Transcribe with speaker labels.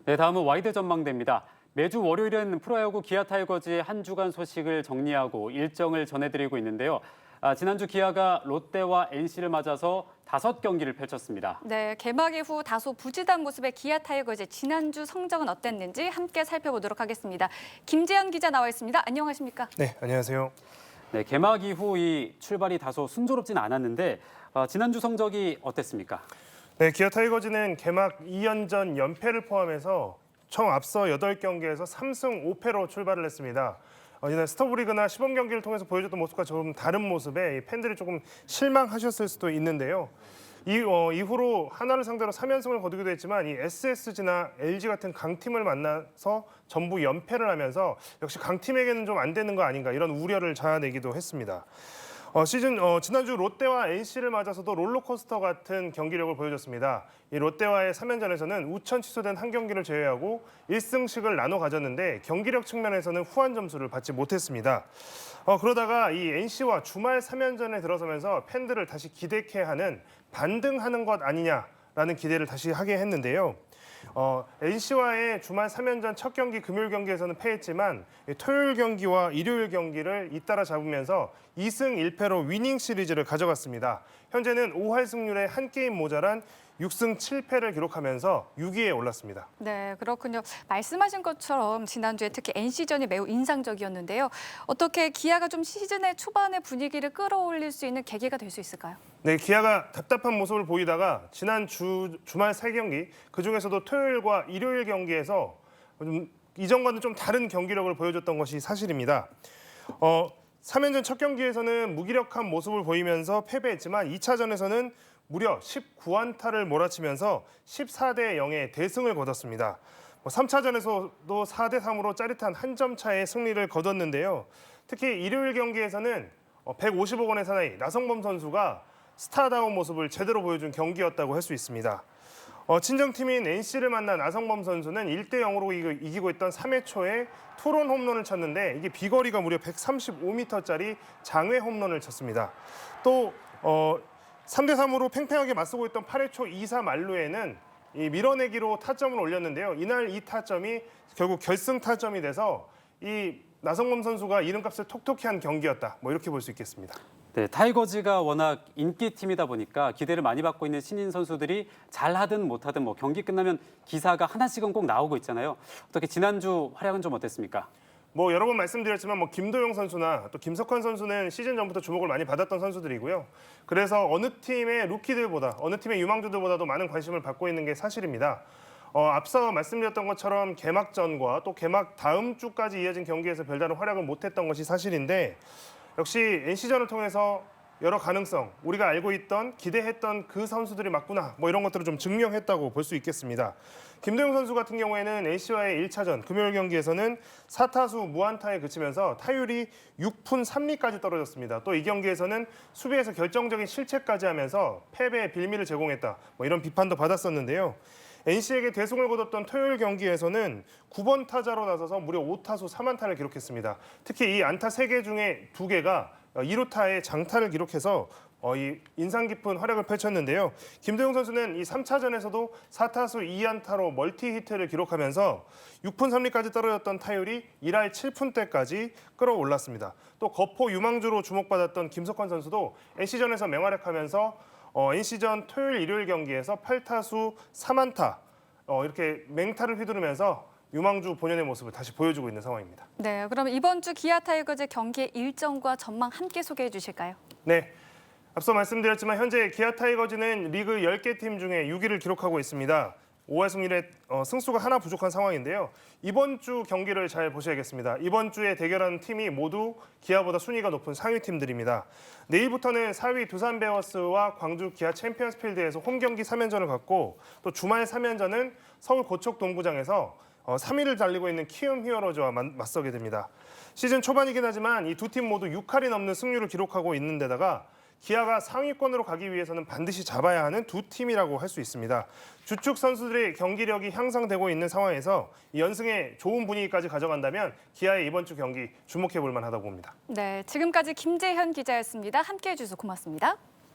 Speaker 1: 네, 다음은 와이드 전망대입니다. 매주 월요일은 프로야구 기아 타이거즈의 한 주간 소식을 정리하고 일정을 전해드리고 있는데요. 지난주 기아가 롯데와 NC를 맞아서 5경기를 펼쳤습니다.
Speaker 2: 네, 개막 이후 다소 부진한 모습의 기아 타이거즈의 지난주 성적은 어땠는지 함께 살펴보도록 하겠습니다. 김재현 기자 나와 있습니다. 안녕하십니까?
Speaker 3: 네, 안녕하세요.
Speaker 1: 네, 개막 이후 이 출발이 다소 순조롭진 않았는데 지난주 성적이 어땠습니까?
Speaker 3: 네, 기아 타이거즈는 개막 2연전 연패를 포함해서 총 앞서 8경기에서 3승 5패로 출발을 했습니다. 이날 스토브리그나 시범 경기를 통해서 보여줬던 모습과 좀 다른 모습에 팬들이 조금 실망하셨을 수도 있는데요. 이후로 하나를 상대로 3연승을 거두기도 했지만 이 SSG나 LG 같은 강팀을 만나서 전부 연패를 하면서 역시 강팀에게는 좀 안 되는 거 아닌가 이런 우려를 자아내기도 했습니다. 지난주 롯데와 NC를 맞아서도 롤러코스터 같은 경기력을 보여줬습니다. 이 롯데와의 3연전에서는 우천 취소된 한 경기를 제외하고 1승씩을 나눠 가졌는데 경기력 측면에서는 후한 점수를 받지 못했습니다. 그러다가 이 NC와 주말 3연전에 들어서면서 팬들을 다시 기대케 하는 반등하는 것 아니냐라는 기대를 다시 하게 했는데요. NC와의 주말 3연전 첫 경기 금요일 경기에서는 패했지만 토요일 경기와 일요일 경기를 잇따라 잡으면서 2승 1패로 위닝 시리즈를 가져갔습니다. 현재는 5할 승률에 한 게임 모자란 6승 7패를 기록하면서 6위에 올랐습니다.
Speaker 2: 네, 그렇군요. 말씀하신 것처럼 지난주에 특히 NC전이 매우 인상적이었는데요. 어떻게 기아가 좀 시즌의 초반의 분위기를 끌어올릴 수 있는 계기가 될 수 있을까요?
Speaker 3: 네, 기아가 답답한 모습을 보이다가 지난 주말 3경기, 그중에서도 토요일과 일요일 경기에서 이전과는 좀 다른 경기력을 보여줬던 것이 사실입니다. 3연전 첫 경기에서는 무기력한 모습을 보이면서 패배했지만 2차전에서는 무려 19안타를 몰아치면서 14대 0의 대승을 거뒀습니다. 3차전에서도 4대 3으로 짜릿한 한 점 차의 승리를 거뒀는데요. 특히 일요일 경기에서는 150억 원의 사나이 나성범 선수가 스타다운 모습을 제대로 보여준 경기였다고 할 수 있습니다. 친정팀인 NC를 만난 나성범 선수는 1대 0으로 이기고 있던 3회 초에 투런 홈런을 쳤는데 이게 비거리가 무려 135m짜리 장외 홈런을 쳤습니다. 또 3대 3으로 팽팽하게 맞서고 있던 8회 초 2사 만루에는 이 밀어내기로 타점을 올렸는데요. 이날 이 타점이 결국 결승 타점이 돼서 이 나성범 선수가 이름값을 톡톡히 한 경기였다. 이렇게 볼 수 있겠습니다.
Speaker 1: 네, 타이거즈가 워낙 인기팀이다 보니까 기대를 많이 받고 있는 신인 선수들이 잘하든 못하든 경기 끝나면 기사가 하나씩은 꼭 나오고 있잖아요. 어떻게 지난주 활약은 좀 어땠습니까?
Speaker 3: 여러 번 말씀드렸지만 김도영 선수나 또 김석환 선수는 시즌 전부터 주목을 많이 받았던 선수들이고요. 그래서 어느 팀의 루키들보다 어느 팀의 유망주들보다도 많은 관심을 받고 있는 게 사실입니다. 앞서 말씀드렸던 것처럼 개막전과 또 개막 다음 주까지 이어진 경기에서 별다른 활약을 못했던 것이 사실인데 역시 NC전을 통해서 여러 가능성, 우리가 알고 있던 기대했던 그 선수들이 맞구나 이런 것들을 좀 증명했다고 볼 수 있겠습니다. 김도영 선수 같은 경우에는 NC와의 1차전 금요일 경기에서는 4타수 무안타에 그치면서 타율이 6푼 3리까지 떨어졌습니다. 또 이 경기에서는 수비에서 결정적인 실책까지 하면서 패배의 빌미를 제공했다 이런 비판도 받았었는데요. NC에게 대승을 거뒀던 토요일 경기에서는 9번 타자로 나서서 무려 5타수 3안타를 기록했습니다. 특히 이 안타 3개 중에 2개가 2루타의 장타를 기록해서 이 인상 깊은 활약을 펼쳤는데요. 김도영 선수는 이 3차전에서도 4타수 2안타로 멀티 히트를 기록하면서 6푼 3리까지 떨어졌던 타율이 1할 7푼대까지 끌어올랐습니다. 또 거포 유망주로 주목받았던 김석환 선수도 NC전에서 맹활약하면서 NC전 토요일 일요일 경기에서 8타수 3안타 이렇게 맹타를 휘두르면서 유망주 본연의 모습을 다시 보여주고 있는 상황입니다.
Speaker 2: 네, 그럼 이번 주 기아 타이거즈 경기의 일정과 전망 함께 소개해 주실까요?
Speaker 3: 네, 앞서 말씀드렸지만 현재 기아 타이거즈는 리그 10개 팀 중에 6위를 기록하고 있습니다. 5할 승률에 승수가 하나 부족한 상황인데요. 이번 주 경기를 잘 보셔야겠습니다. 이번 주에 대결하는 팀이 모두 기아보다 순위가 높은 상위 팀들입니다. 내일부터는 4위 두산 베어스와 광주 기아 챔피언스필드에서 홈 경기 3연전을 갖고 또 주말 3연전은 서울 고척 동구장에서 3위를 달리고 있는 키움 히어로즈와 맞서게 됩니다. 시즌 초반이긴 하지만 이 두 팀 모두 6할이 넘는 승률을 기록하고 있는 데다가 기아가 상위권으로 가기 위해서는 반드시 잡아야 하는 두 팀이라고 할 수 있습니다. 주축 선수들의 경기력이 향상되고 있는 상황에서 연승에 좋은 분위기까지 가져간다면 기아의 이번 주 경기 주목해 볼 만하다고 봅니다.
Speaker 2: 네, 지금까지 김재현 기자였습니다. 함께해 주셔서 고맙습니다.